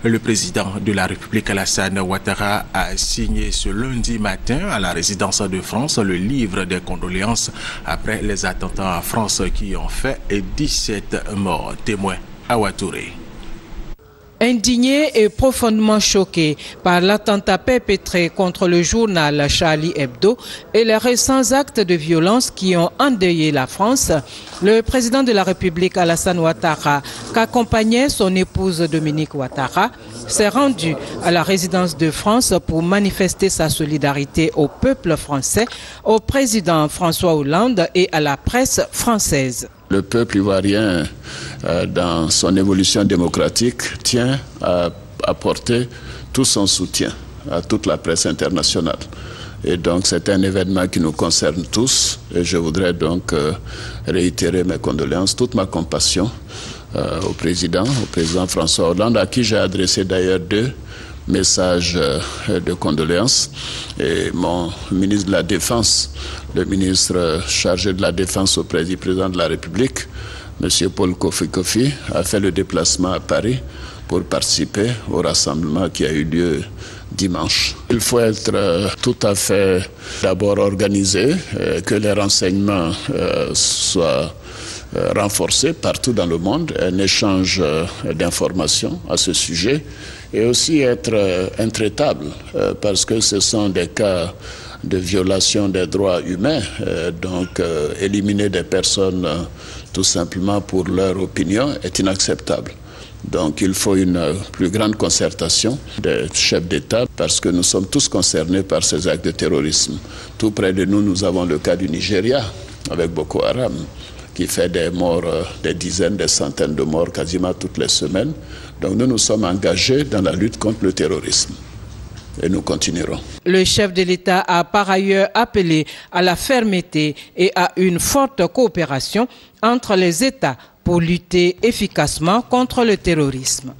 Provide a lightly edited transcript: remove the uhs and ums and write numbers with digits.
Le président de la République Alassane Ouattara a signé ce lundi matin à la résidence de France le livre des condoléances après les attentats en France qui ont fait 17 morts. Témoin à Ouattouré. Indigné et profondément choqué par l'attentat perpétré contre le journal Charlie Hebdo et les récents actes de violence qui ont endeuillé la France, le président de la République Alassane Ouattara, qu'accompagnait son épouse Dominique Ouattara, s'est rendu à la résidence de France pour manifester sa solidarité au peuple français, au président François Hollande et à la presse française. Le peuple ivoirien, dans son évolution démocratique, tient à apporter tout son soutien à toute la presse internationale. Et donc c'est un événement qui nous concerne tous. Et je voudrais donc réitérer mes condoléances, toute ma compassion au président François Hollande, à qui j'ai adressé d'ailleurs 2 messages de condoléances. Et mon ministre de la Défense, le ministre chargé de la Défense auprès du président de la République, M. Paul Kofi, a fait le déplacement à Paris pour participer au rassemblement qui a eu lieu dimanche. Il faut être tout à fait d'abord organisé, que les renseignements soient renforcés partout dans le monde, un échange d'informations à ce sujet, et aussi être intraitable, parce que ce sont des cas de violation des droits humains, donc éliminer des personnes tout simplement pour leur opinion est inacceptable. Donc il faut une plus grande concertation des chefs d'État parce que nous sommes tous concernés par ces actes de terrorisme. Tout près de nous, nous avons le cas du Nigeria avec Boko Haram qui fait des morts, des dizaines, des centaines de morts quasiment toutes les semaines. Donc nous sommes engagés dans la lutte contre le terrorisme. Et nous continuerons. Le chef de l'État a par ailleurs appelé à la fermeté et à une forte coopération entre les États pour lutter efficacement contre le terrorisme.